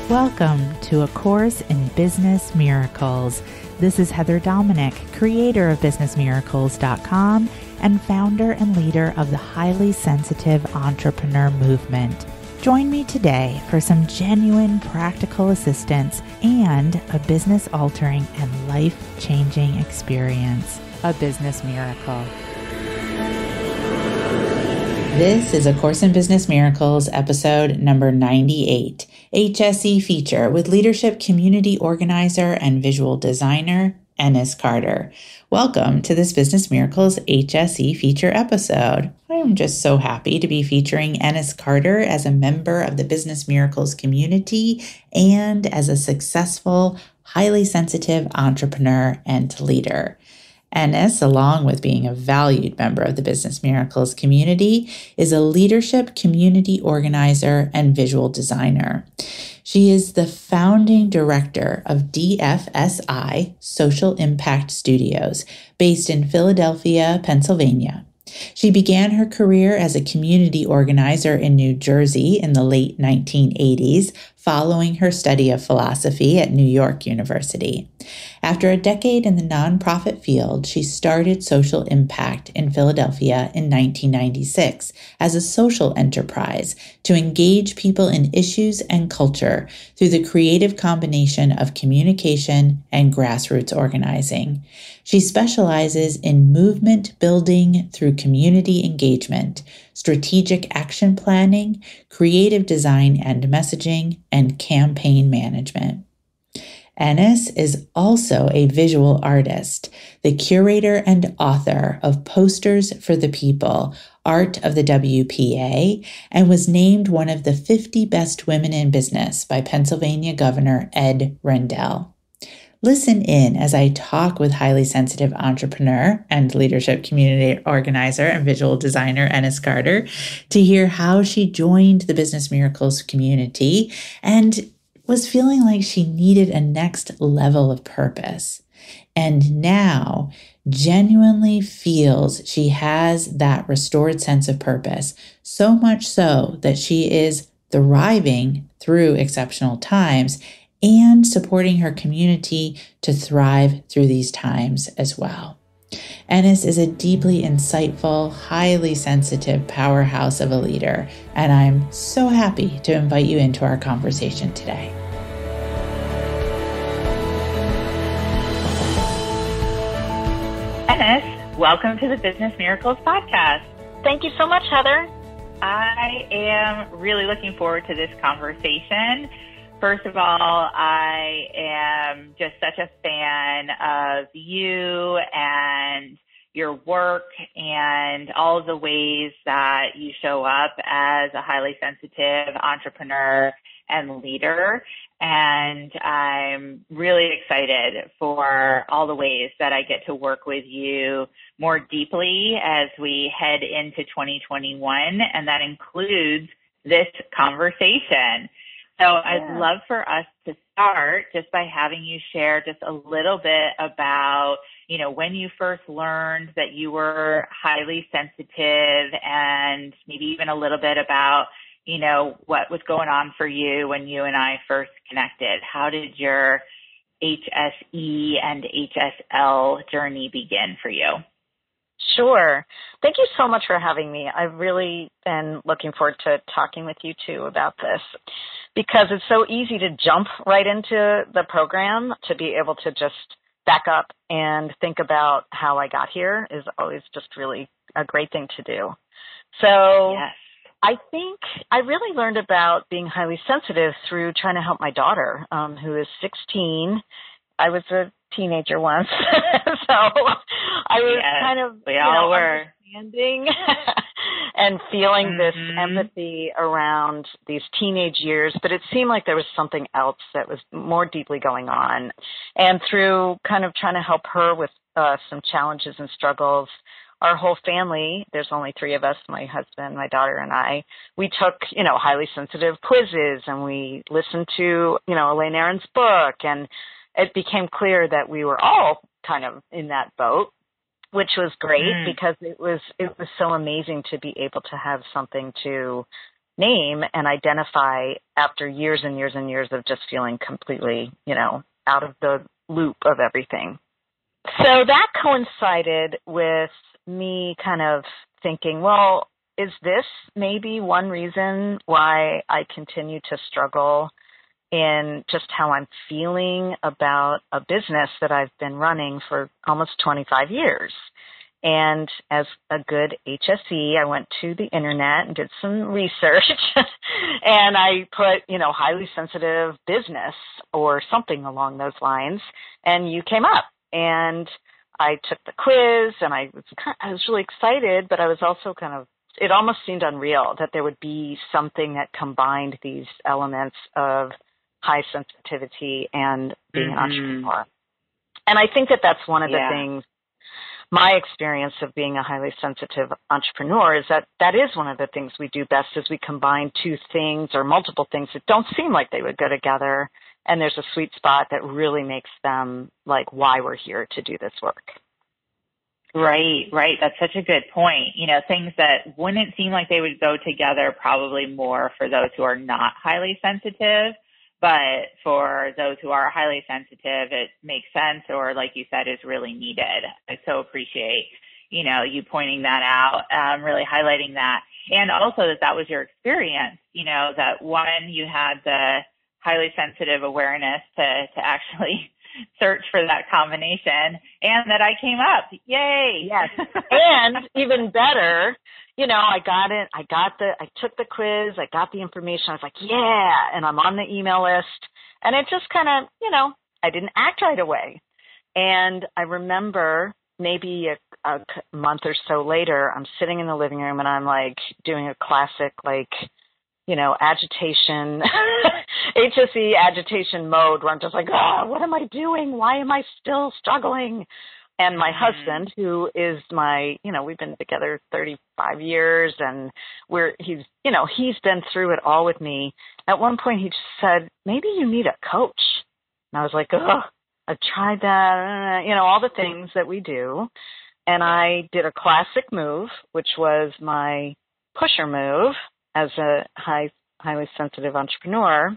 Welcome to A Course in Business Miracles. This is Heather Dominick, creator of businessmiracles.com and founder and leader of the highly sensitive entrepreneur movement. Join me today for some genuine practical assistance and a business-altering and life-changing experience, a business miracle. This is A Course in Business Miracles, episode number 98, HSE Feature with leadership community organizer and visual designer, Ennis Carter. Welcome to this Business Miracles HSE Feature episode. I am just so happy to be featuring Ennis Carter as a member of the Business Miracles community and as a successful, highly sensitive entrepreneur and leader. Ennis, along with being a valued member of the Business Miracles community, is a leadership community organizer and visual designer. She is the founding director of DFSI Social Impact Studios, based in Philadelphia, Pennsylvania. She began her career as a community organizer in New Jersey in the late 1980s, following her study of philosophy at New York University. After a decade in the nonprofit field, she started Social Impact in Philadelphia in 1996 as a social enterprise to engage people in issues and culture through the creative combination of communication and grassroots organizing. She specializes in movement building through community engagement, strategic action planning, creative design and messaging, and campaign management. Ennis is also a visual artist, the curator and author of Posters for the People, Art of the WPA, and was named one of the 50 Best Women in Business by Pennsylvania Governor Ed Rendell. Listen in as I talk with highly sensitive entrepreneur and leadership community organizer and visual designer Ennis Carter to hear how she joined the Business Miracles community and was feeling like she needed a next level of purpose. And now genuinely feels she has that restored sense of purpose, so much so that she is thriving through exceptional times and supporting her community to thrive through these times as well. Ennis is a deeply insightful, highly sensitive powerhouse of a leader, and I'm so happy to invite you into our conversation today. Ennis, welcome to the Business Miracles podcast. Thank you so much, Heather. I am really looking forward to this conversation. First of all, I am just such a fan of you and your work and all of the ways that you show up as a highly sensitive entrepreneur and leader. And I'm really excited for all the ways that I get to work with you more deeply as we head into 2021, and that includes this conversation. So I'd love for us to start just by having you share just a little bit about, when you first learned that you were highly sensitive and maybe even a little bit about, what was going on for you when you and I first connected. How did your HSE and HSL journey begin for you? Sure. Thank you so much for having me. I've really been looking forward to talking with you too about this, because it's so easy to jump right into the program. To be able to just back up and think about how I got here is always just really a great thing to do. So yes. I think I really learned about being highly sensitive through trying to help my daughter, who is 16. I was a teenager once, so I was kind of understanding and feeling this empathy around these teenage years, but it seemed like there was something else that was more deeply going on. And through kind of trying to help her with some challenges and struggles, our whole family, there's only 3 of us, my husband, my daughter, and I, we took, highly sensitive quizzes, and we listened to, Elaine Aron's book, and it became clear that we were all kind of in that boat, which was great because it was so amazing to be able to have something to name and identify after years and years and years of just feeling completely, out of the loop of everything. So that coincided with me kind of thinking, well, is this maybe one reason why I continue to struggle in just how I'm feeling about a business that I've been running for almost 25 years? And as a good HSE, I went to the internet and did some research and I put, highly sensitive business or something along those lines, and you came up. And I took the quiz and I was really excited, but I was also it almost seemed unreal that there would be something that combined these elements of high sensitivity and being an entrepreneur. And I think that that's one of the things, my experience of being a highly sensitive entrepreneur is that is one of the things we do best is we combine two things or multiple things that don't seem like they would go together. And there's a sweet spot that really makes them like why we're here to do this work. Right. That's such a good point. Things that wouldn't seem like they would go together probably more for those who are not highly sensitive. But for those who are highly sensitive, it makes sense or, like you said, is really needed. I so appreciate, you pointing that out, really highlighting that. And also that was your experience, that one, you had the highly sensitive awareness to actually search for that combination, and that I came up. Yay! Yes. And even better, I got it. I took the quiz. I got the information. I was like, yeah. And I'm on the email list. And it just kind of, I didn't act right away. And I remember maybe a month or so later, I'm sitting in the living room and I'm like doing a classic, agitation, HSE agitation mode where I'm just like, what am I doing? Why am I still struggling? And my husband, who is we've been together 35 years and he's been through it all with me. At one point he just said, maybe you need a coach. And I was like, I've tried that, all the things that we do. And I did a classic move, which was my pusher move as a highly sensitive entrepreneur.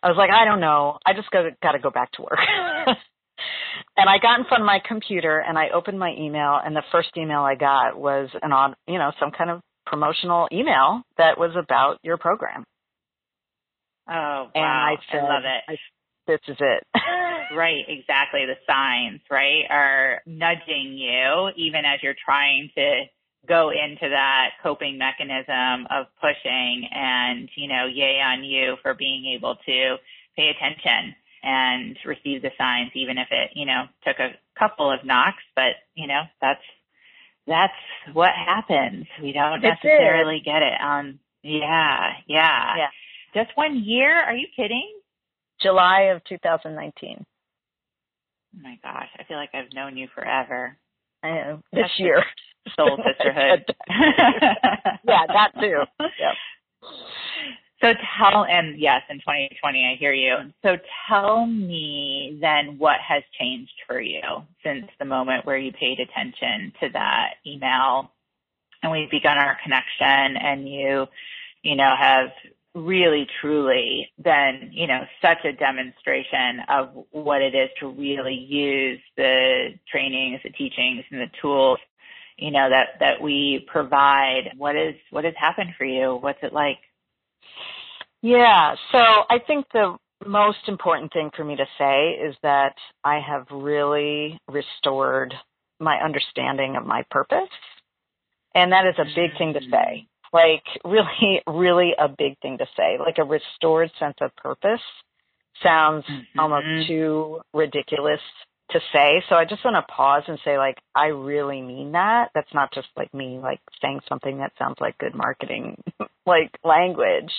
I was like, I don't know. I just got to go back to work. And I got in front of my computer and I opened my email, and the first email I got was some kind of promotional email that was about your program. Oh, wow. And I said, I love it. This is it. Right, exactly. The signs, right, are nudging you even as you're trying to go into that coping mechanism of pushing, and, yay on you for being able to pay attention and receive the signs, even if it, took a couple of knocks, but, that's what happens. We don't necessarily get it. Yeah. Just 1 year? Are you kidding? July of 2019. Oh my gosh, I feel like I've known you forever. I know. This year. Soul sisterhood. Yeah, that too. Yep. So in 2020, I hear you. So tell me then what has changed for you since the moment where you paid attention to that email and we've begun our connection, and you have really, truly been, such a demonstration of what it is to really use the trainings, the teachings, and the tools, that we provide. What has happened for you? What's it like? Yeah. So I think the most important thing for me to say is that I have really restored my understanding of my purpose. And that is a big thing to say. Like really, really a big thing to say. Like a restored sense of purpose sounds almost too ridiculous to say. So I just want to pause and say, like, I really mean that. That's not just like me, like saying something that sounds like good marketing, like language.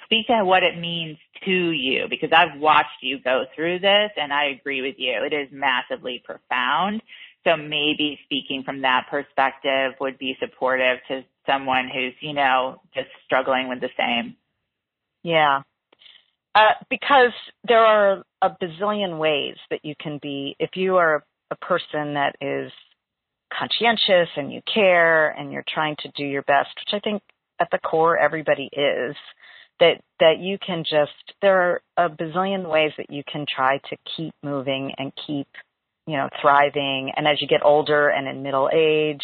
Speak to what it means to you, because I've watched you go through this and I agree with you. It is massively profound. So maybe speaking from that perspective would be supportive to someone who's, just struggling with the same. Yeah. Because there are a bazillion ways that you can be, if you are a person that is conscientious and you care and you're trying to do your best, which I think at the core everybody is, that you can just, there are a bazillion ways that you can try to keep moving and keep, thriving. And as you get older and in middle age,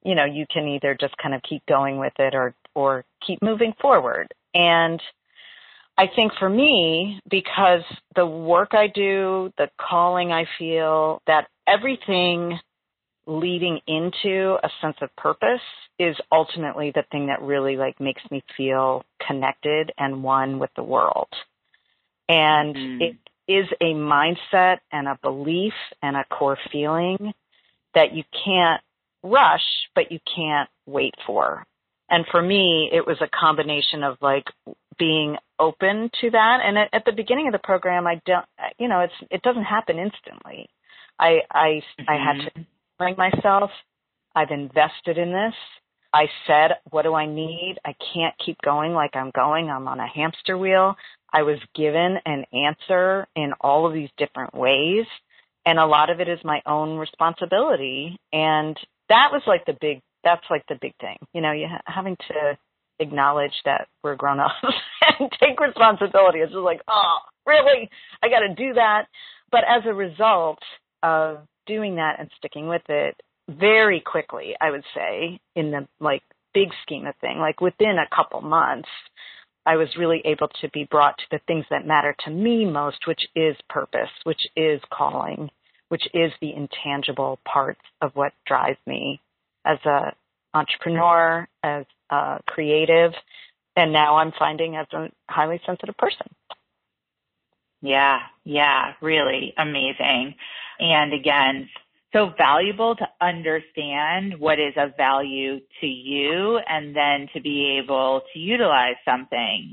you can either just kind of keep going with it or keep moving forward. And I think for me, because the work I do, the calling I feel, that everything leading into a sense of purpose is ultimately the thing that really makes me feel connected and one with the world. And it is a mindset and a belief and a core feeling that you can't rush, but you can't wait for. And for me, it was a combination of being open to that. And at the beginning of the program, it doesn't happen instantly. I had to bring myself. I've invested in this. I said, what do I need? I can't keep going like I'm going. I'm on a hamster wheel. I was given an answer in all of these different ways. And a lot of it is my own responsibility. And that was the big thing. Having to acknowledge that we're grown ups and take responsibility. It's just oh, really? I got to do that. But as a result of doing that and sticking with it very quickly, I would say, in the big scheme of thing, within a couple months, I was really able to be brought to the things that matter to me most, which is purpose, which is calling, which is the intangible parts of what drives me as a entrepreneur, as a creative, and now I'm finding as a highly sensitive person. Yeah, really amazing. And again, so valuable to understand what is of value to you and then to be able to utilize something,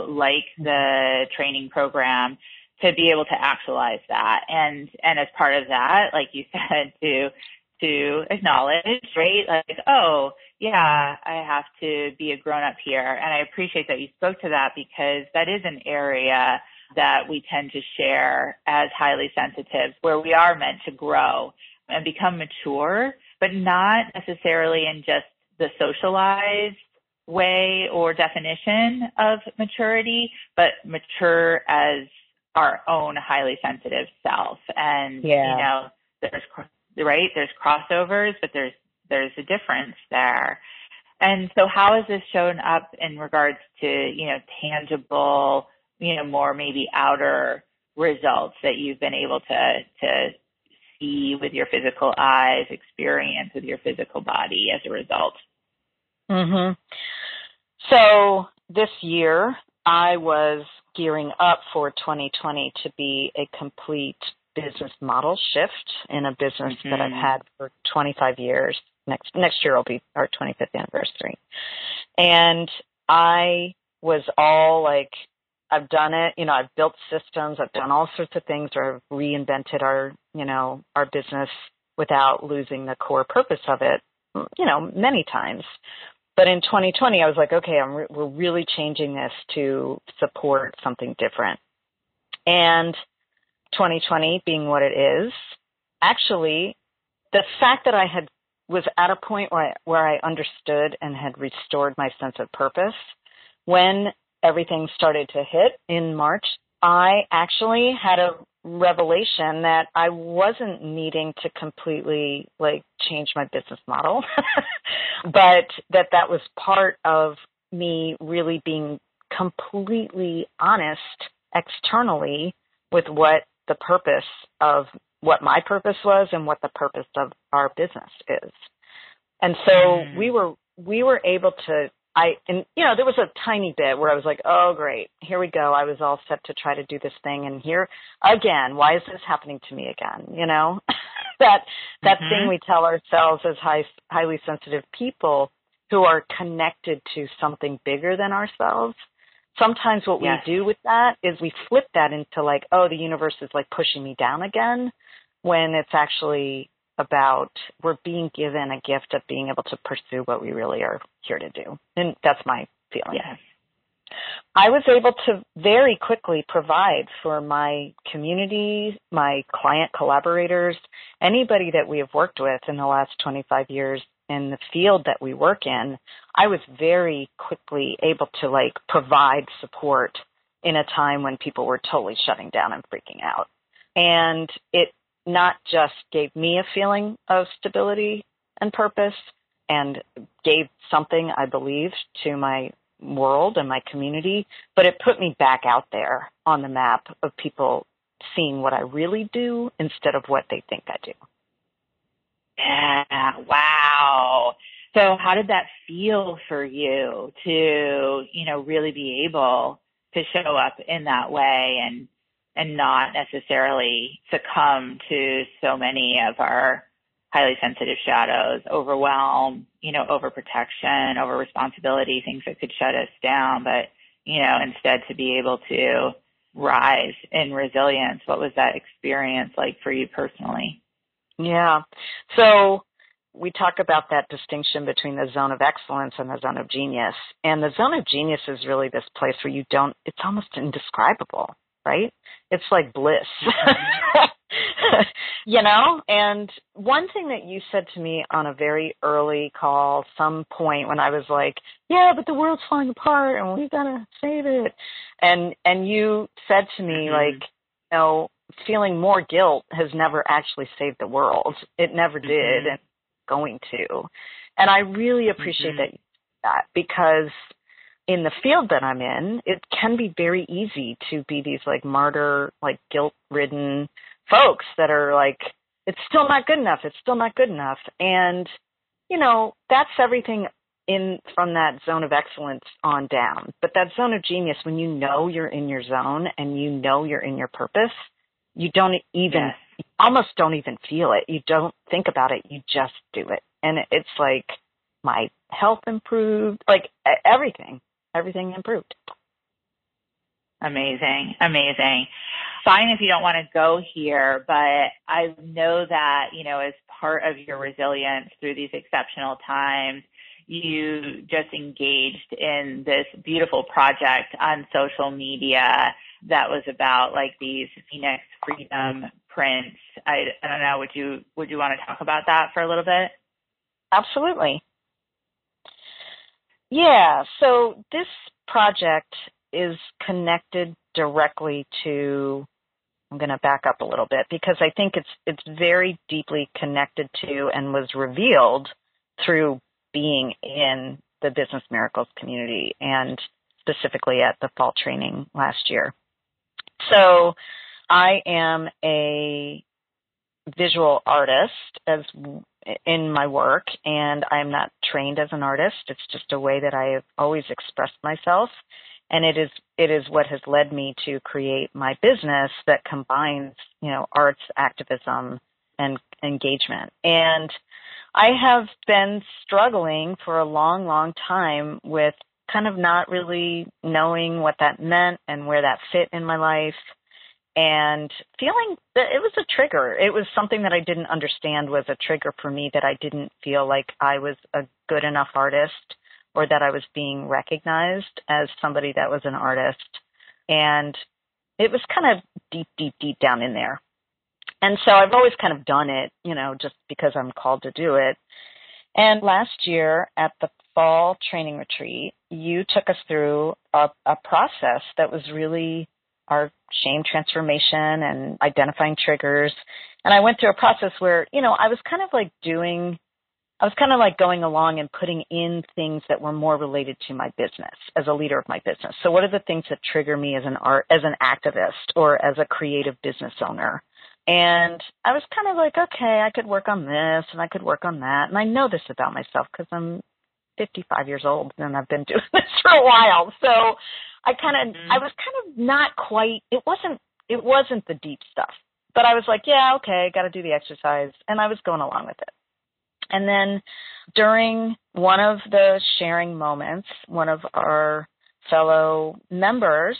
like the training program, to be able to actualize that. And as part of that, like you said, to acknowledge, right? Oh, yeah, I have to be a grown-up here. And I appreciate that you spoke to that, because that is an area that we tend to share as highly sensitives, where we are meant to grow and become mature, but not necessarily in just the socialized way or definition of maturity, but mature as our own highly sensitive self. And, there's crossovers, but there's a difference there. And so how has this shown up in regards to, tangible, more maybe outer results that you've been able to see with your physical eyes, experience with your physical body as a result? So this year, I was gearing up for 2020 to be a complete business model shift in a business that I've had for 25 years. Next year will be our 25th anniversary. And I was all I've done it, I've built systems, I've done all sorts of things, or I've reinvented our business without losing the core purpose of it, many times. But in 2020, I was okay, we're really changing this to support something different. And 2020 being what it is, actually, the fact that I was at a point where I understood and had restored my sense of purpose, when everything started to hit in March, I actually had a revelation that I wasn't needing to completely change my business model, but that was part of me really being completely honest externally with what the purpose of what my purpose was and what the purpose of our business is. And so we were able to, there was a tiny bit where I was oh, great, here we go. I was all set to try to do this thing. And here again, why is this happening to me again? That thing we tell ourselves as highly sensitive people who are connected to something bigger than ourselves. Sometimes what we do with that is we flip that into oh, the universe is pushing me down again, when it's actually about we're being given a gift of being able to pursue what we really are here to do. And that's my feeling. Yes. I was able to very quickly provide for my community, my client collaborators, anybody that we have worked with in the last 25 years in the field that we work in. I was very quickly able to provide support in a time when people were totally shutting down and freaking out. And it not just gave me a feeling of stability and purpose and gave something, I believe, to my world and my community, but it put me back out there on the map of people seeing what I really do instead of what they think I do. Yeah, wow. So how did that feel for you to, really be able to show up in that way and not necessarily succumb to so many of our highly sensitive shadows, overwhelm, overprotection, over responsibility, things that could shut us down, but, instead to be able to rise in resilience? What was that experience like for you personally? Yeah. So we talk about that distinction between the zone of excellence and the zone of genius. And the zone of genius is really this place where it's almost indescribable, right? It's like bliss, And one thing that you said to me on a very early call, some point when I was like, yeah, but the world's falling apart and we gotta save it. And you said to me, feeling more guilt has never actually saved the world. It never did, and going to. And I really appreciate that because in the field that I'm in, it can be very easy to be these martyr, guilt-ridden folks that are like, it's still not good enough. It's still not good enough. And, that's everything from that zone of excellence on down. But that zone of genius, when you're in your zone and you're in your purpose, you don't even, you almost don't even feel it. You don't think about it. You just do it. And it's like my health improved, everything improved. Amazing. Fine if you don't want to go here, but I know that, as part of your resilience through these exceptional times, you just engaged in this beautiful project on social media that was about these Phoenix Freedom prints. I don't know, would you want to talk about that for a little bit? Absolutely. Yeah, so this project is connected directly to, I'm going to back up a little bit because I think it's very deeply connected to and was revealed through being in the Business Miracles community and specifically at the fall training last year. So I am a visual artist in my work, and I'm not trained as an artist. It's just a way that I have always expressed myself. And it is what has led me to create my business that combines, arts, activism, and engagement. And I have been struggling for a long, long time with kind of not really knowing what that meant and where that fit in my life, and feeling that it was a trigger. It was something that I didn't understand was a trigger for me, that I didn't feel like I was a good enough artist or that I was being recognized as somebody that was an artist. And it was kind of deep, deep, deep down in there. And so I've always kind of done it, just because I'm called to do it. And last year at the fall training retreat, you took us through a process that was really our shame transformation and identifying triggers. And I went through a process where, I was kind of going along and putting in things that were more related to my business as a leader of my business. So what are the things that trigger me as an activist or as a creative business owner? And I was kind of like, okay, I could work on this and I could work on that. And I know this about myself because I'm 55 years old and I've been doing this for a while. So I was kind of not quite, it wasn't the deep stuff, but I was like, yeah, okay, got to do the exercise. And I was going along with it. And then during one of the sharing moments, one of our fellow members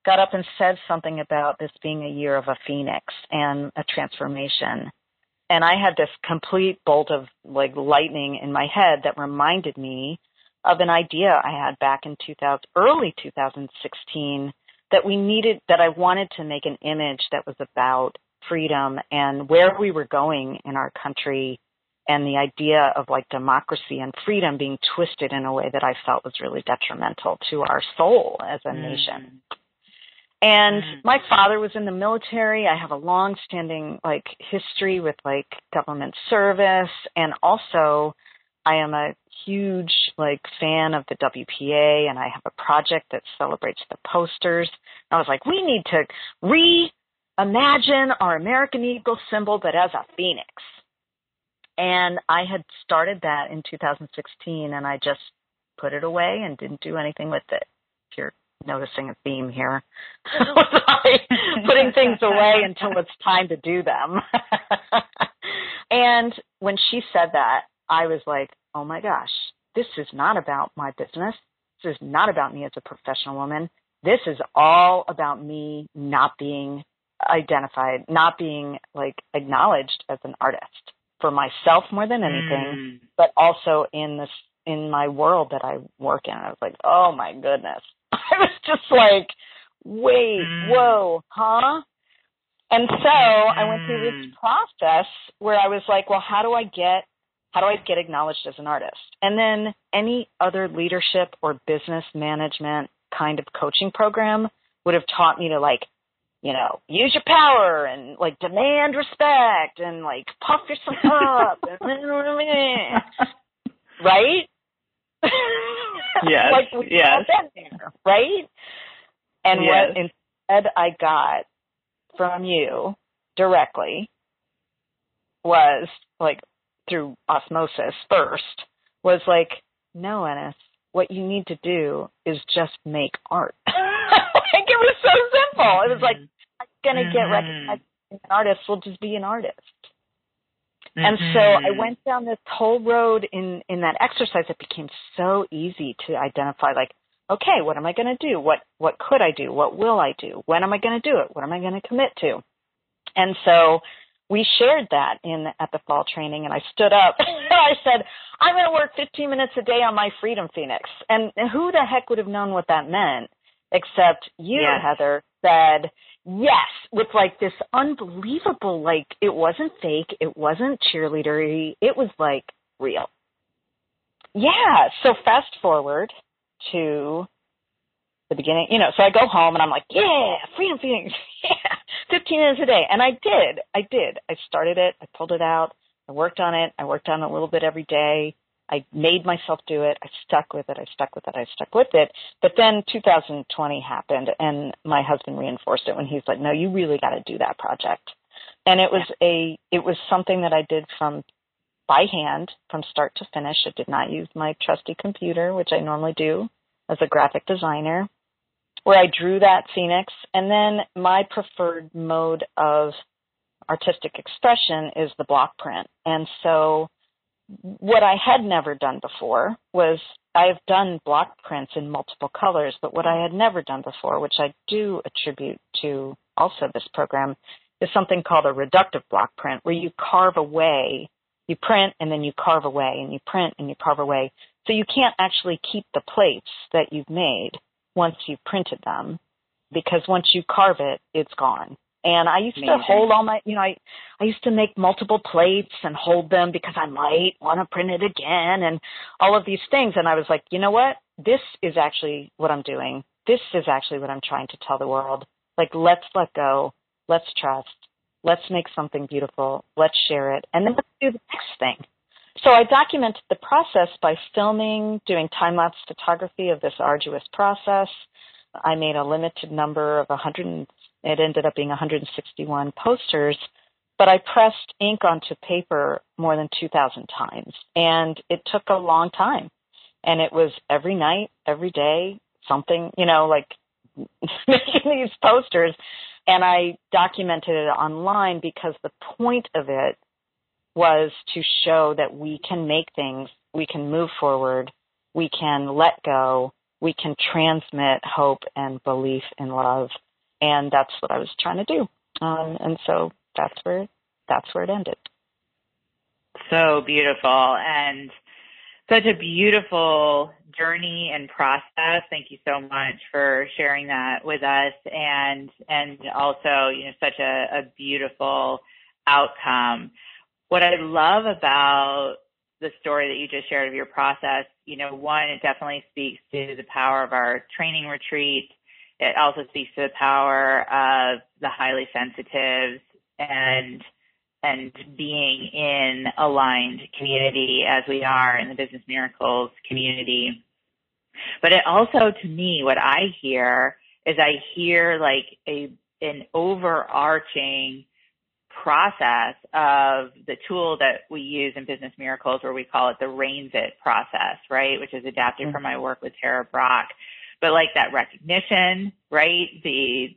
got up and said something about this being a year of a phoenix and a transformation. And I had this complete bolt of lightning in my head that reminded me of an idea I had back in early 2016 that I wanted to make an image that was about freedom and where we were going in our country, and the idea of like democracy and freedom being twisted in a way that I felt was really detrimental to our soul as a nation. And my father was in the military. I have a long-standing like history with like government service, and also I am a huge like fan of the WPA, and I have a project that celebrates the posters. And I was like, we need to reimagine our American Eagle symbol, but as a phoenix. And I had started that in 2016, and I just put it away and didn't do anything with it. If you're noticing a theme here, putting things away until it's time to do them. And when she said that, I was like, oh my gosh, this is not about my business. This is not about me as a professional woman. This is all about me not being identified, not being like acknowledged as an artist for myself more than anything, but also in my world that I work in. I was like, oh my goodness. I was just like, wait, whoa, huh? And so I went through this process where I was like, well, how do I get acknowledged as an artist? And then any other leadership or business management kind of coaching program would have taught me to like, you know, use your power and like demand respect and like puff yourself up. Right? Yes. Like we've all been there, right? And what instead I got from you directly was like through osmosis first was like, no, Ennis, what you need to do is just make art. Like it was so simple. It was like, I'm going to get recognized as an artist. We'll just be an artist. And so I went down this whole road in that exercise. It became so easy to identify like, okay, what am I going to do? What could I do? What will I do? When am I going to do it? What am I going to commit to? And so we shared that at the fall training, and I stood up and I said, I'm going to work 15 minutes a day on my Freedom Phoenix. And who the heck would have known what that meant except you, Heather, said yes, with like this unbelievable, like it wasn't fake, it wasn't cheerleadery, it was like real. Yeah, so fast forward to the beginning, you know, so I go home and I'm like, yeah, Freedom Phoenix, yeah, 15 minutes a day. And I did. I started it, I pulled it out, I worked on it a little bit every day. I made myself do it. I stuck with it. But then 2020 happened, and my husband reinforced it when he's like, no, you really got to do that project. And it was something that I did by hand from start to finish. I did not use my trusty computer, which I normally do as a graphic designer, where I drew that Phoenix. And then my preferred mode of artistic expression is the block print. And so what I had never done before was I've done block prints in multiple colors, but what I had never done before, which I do attribute to also this program, is something called a reductive block print, where you carve away, you print and then you carve away, and you print and you carve away. So you can't actually keep the plates that you've made once you've printed them, because once you carve it, it's gone. And I used to hold all my, I used to make multiple plates and hold them because I might want to print it again and all of these things. And I was like, you know what? This is actually what I'm doing. This is actually what I'm trying to tell the world. Like, let's let go. Let's trust. Let's make something beautiful. Let's share it. And then let's do the next thing. So I documented the process by filming, doing time-lapse photography of this arduous process. I made a limited number of it ended up being 161 posters, but I pressed ink onto paper more than 2,000 times. And it took a long time. And it was every night, every day, something, like making these posters. And I documented it online because the point of it was to show that we can make things, we can move forward, we can let go, we can transmit hope and belief in love. And that's what I was trying to do. And so that's where it ended. So beautiful. And Such a beautiful journey and process. Thank you so much for sharing that with us, and also, such a beautiful outcome. What I love about the story that you just shared of your process, one, it definitely speaks to the power of our training retreat. It also speaks to the power of the highly sensitives and being in aligned community as we are in the Business Miracles community. But it also, to me, what I hear is like an overarching process of the tool that we use in Business Miracles, where we call it the Reins It process, right? Which is adapted from my work with Tara Brach. But like that recognition, right? The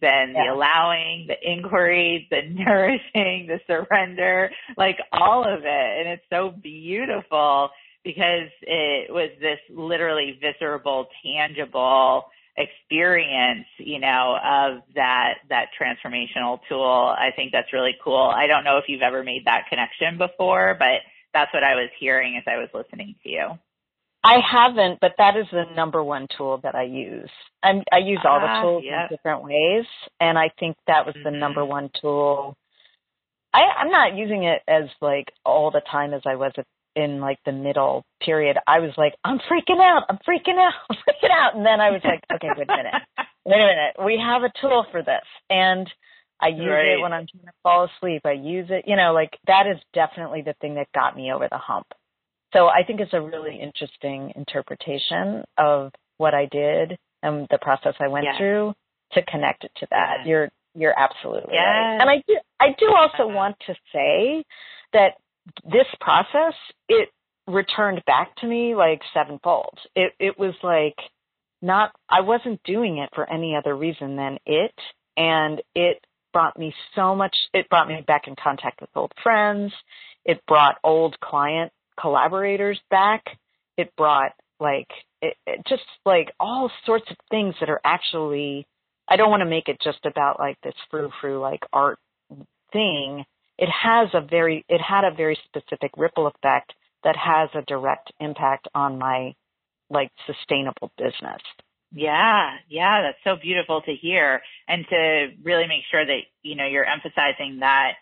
allowing, the inquiry, the nourishing, the surrender, like all of it. And it's so beautiful because it was this literally visceral, tangible experience, of that transformational tool. I think that's really cool. I don't know if you've ever made that connection before, but that's what I was hearing as I was listening to you. I haven't, but that is the number one tool that I use. I use all the tools in different ways, and I think that was the number one tool. I'm not using it as like all the time as I was in like the middle period. I was like, I'm freaking out. And then I was like, okay, wait a minute. We have a tool for this. And I use it when I'm trying to fall asleep. I use it, like that is definitely the thing that got me over the hump. So I think it's a really interesting interpretation of what I did and the process I went through to connect it to that. You're absolutely right. And I do also want to say that this process, it returned back to me like sevenfold. It was like I wasn't doing it for any other reason than it. And it brought me so much. It brought me back in contact with old friends. It brought old client collaborators back. It brought it just like all sorts of things that are actually, I don't want to make it just about like this frou-frou like art thing. It had a very specific ripple effect that has a direct impact on my like sustainable business. Yeah, that's so beautiful to hear, and to really make sure that you're emphasizing that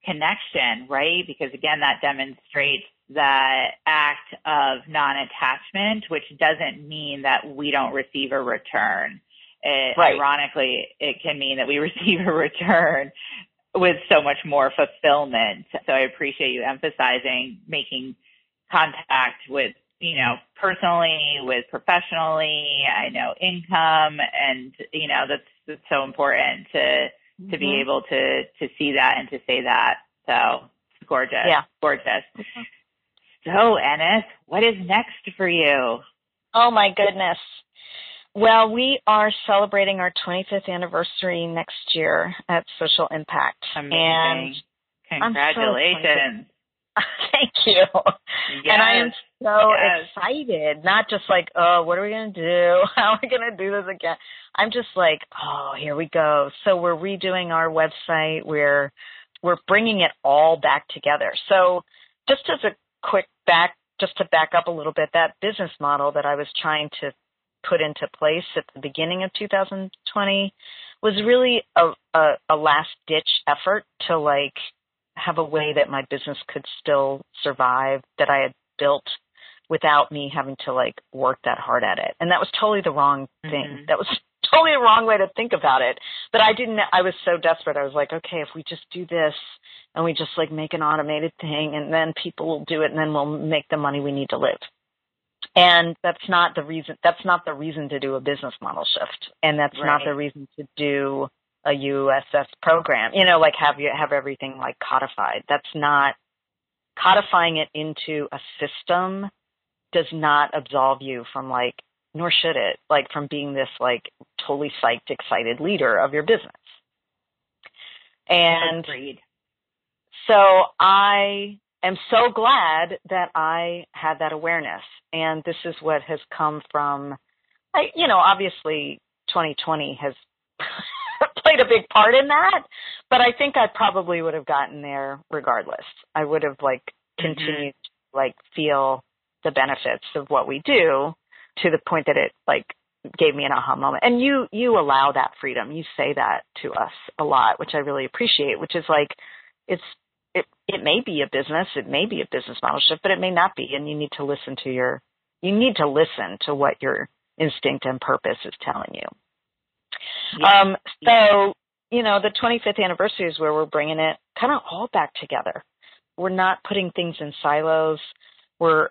connection, right? Because again, that demonstrates that act of non-attachment, which doesn't mean that we don't receive a return. Ironically, it can mean that we receive a return with so much more fulfillment. So I appreciate you emphasizing making contact with, personally, with professionally, I know income, and, that's so important to be able to see that and to say that. So it's gorgeous. Yeah. Gorgeous. So Ennis, what is next for you? Oh my goodness. Well, we are celebrating our 25th anniversary next year at Social Impact. Amazing. And congratulations. Thank you. Yes. And I am so excited, not just like, oh, what are we going to do? How are we going to do this again? I'm just like, oh, here we go. So we're redoing our website. We're bringing it all back together. So just as a quick just to back up a little bit, that business model that I was trying to put into place at the beginning of 2020 was really a last ditch effort to like have a way that my business could still survive, that I had built without me having to like work that hard at it. And that was totally the wrong thing. Mm-hmm. That was totally the wrong way to think about it. But I was so desperate. I was like, okay, if we just do this and we just like make an automated thing, and then people will do it, and then we'll make the money we need to live. And that's not the reason. That's not the reason to do a business model shift. And that's not the reason to do a USS program, like have everything like codified. That's not codifying it into a system does not absolve you from like, nor should it, like from being this like totally psyched, excited leader of your business. And agreed. So I am so glad that I had that awareness. And this is what has come from, obviously 2020 has played a big part in that, but I think I probably would have gotten there regardless. I would have like continued to like feel the benefits of what we do to the point that it like gave me an aha moment. And you allow that freedom. You say that to us a lot, which I really appreciate, which is like, it may be a business, it may be a business model shift, but it may not be. And you need to listen to what your instinct and purpose is telling you. Yeah. So, the 25th anniversary is where we're bringing it kind of all back together. We're not putting things in silos. We're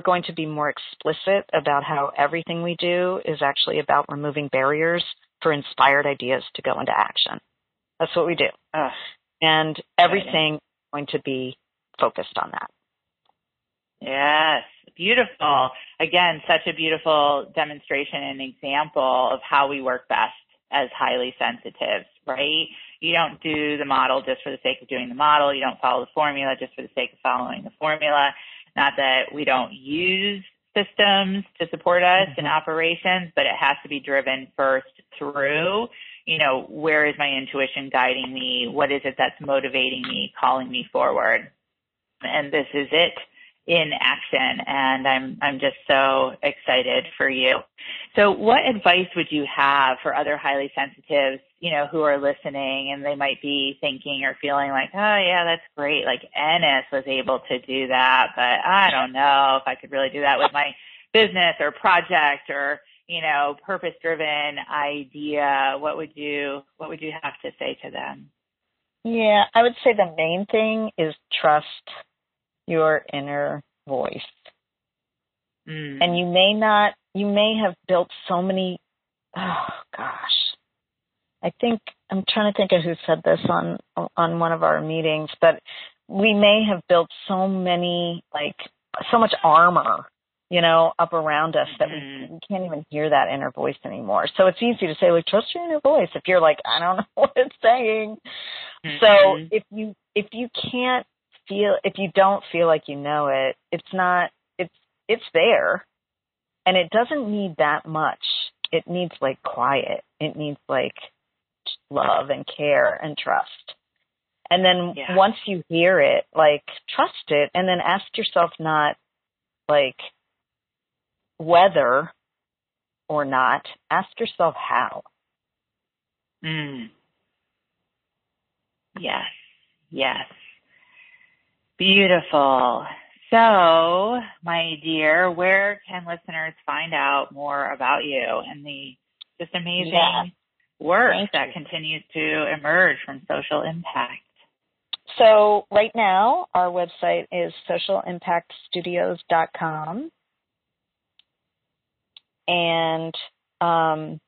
going to be more explicit about how everything we do is actually about removing barriers for inspired ideas to go into action. That's what we do. And everything is going to be focused on that. Yes, beautiful. Again, such a beautiful demonstration and example of how we work best as highly sensitives, right? You don't do the model just for the sake of doing the model. You don't follow the formula just for the sake of following the formula. Not that we don't use systems to support us in operations, but it has to be driven first through, where is my intuition guiding me? What is it that's motivating me, calling me forward? And this is it in action. And I'm just so excited for you. So what advice would you have for other highly sensitives, who are listening and they might be thinking or feeling like, oh yeah, that's great. Like Ennis was able to do that, but I don't know if I could really do that with my business or project or, purpose-driven idea. What would you have to say to them? Yeah, I would say the main thing is trust your inner voice. And you may have built so many, I'm trying to think of who said this on one of our meetings, but we may have built so much armor, up around us that we can't even hear that inner voice anymore. So it's easy to say, like, trust your inner voice if you're like, I don't know what it's saying. So if you don't feel like you know it, it's there, and it doesn't need that much. It needs like quiet. It needs like love and care and trust. And then once you hear it, like trust it, and then ask yourself not like whether or not, ask yourself how. Yes. Beautiful. So, my dear, where can listeners find out more about you and the just amazing work that continues to emerge from social impact? So right now, our website is socialimpactstudios.com. And I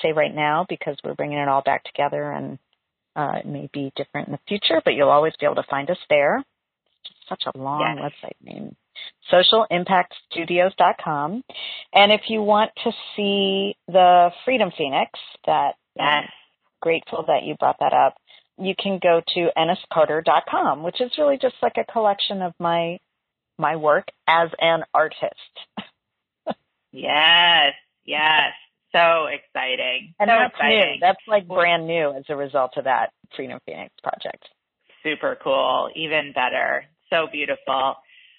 say right now because we're bringing it all back together, and it may be different in the future, but you'll always be able to find us there. Such a long website name, socialimpactstudios.com. And if you want to see the Freedom Phoenix, I'm grateful that you brought that up, you can go to enniscarter.com, which is really just like a collection of my work as an artist. Yes. So exciting. And that's new. That's like brand new as a result of that Freedom Phoenix project. Super cool. Even better. So beautiful.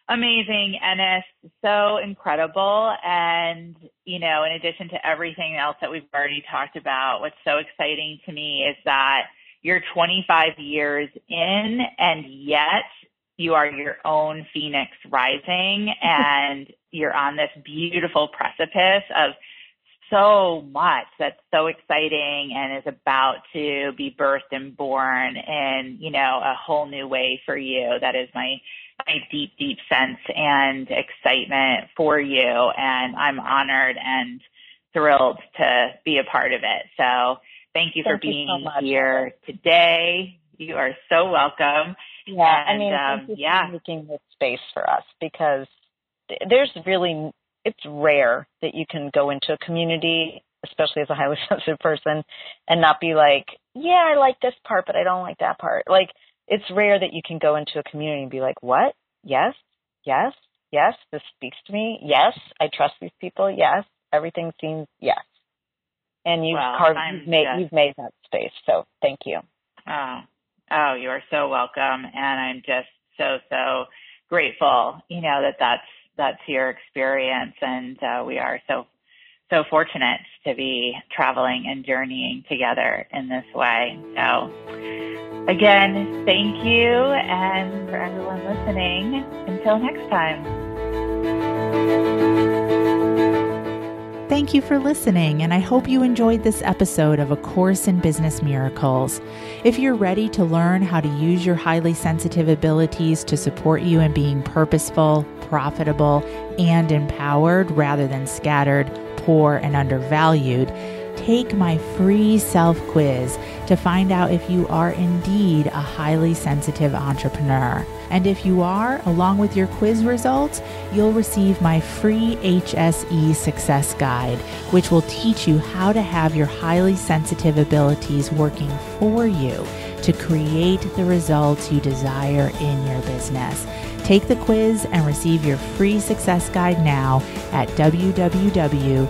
Amazing, Ennis. So incredible. And, in addition to everything else that we've already talked about, what's so exciting to me is that you're 25 years in, and yet you are your own phoenix rising, and you're on this beautiful precipice of so much that's so exciting and is about to be birthed and born in, a whole new way for you. That is my deep, deep sense and excitement for you. And I'm honored and thrilled to be a part of it. So thank you for being here today. You are so welcome. Yeah, thank you for making this space for us, because it's rare that you can go into a community, especially as a highly sensitive person, and not be like, yeah, I like this part, but I don't like that part. Like, it's rare that you can go into a community and be like, what? Yes, this speaks to me. Yes, I trust these people. Yes, everything seems yes. And you've made that space. So thank you. Oh, you are so welcome. And I'm just so grateful, that's that's your experience. And we are so fortunate to be traveling and journeying together in this way. So again, thank you. And for everyone listening, until next time. Thank you for listening, and I hope you enjoyed this episode of A Course in Business Miracles. If you're ready to learn how to use your highly sensitive abilities to support you in being purposeful, profitable, and empowered rather than scattered, poor, and undervalued, take my free self-quiz to find out if you are indeed a highly sensitive entrepreneur. And if you are, along with your quiz results, you'll receive my free HSE Success Guide, which will teach you how to have your highly sensitive abilities working for you to create the results you desire in your business. Take the quiz and receive your free success guide now at www.hsequiz.com.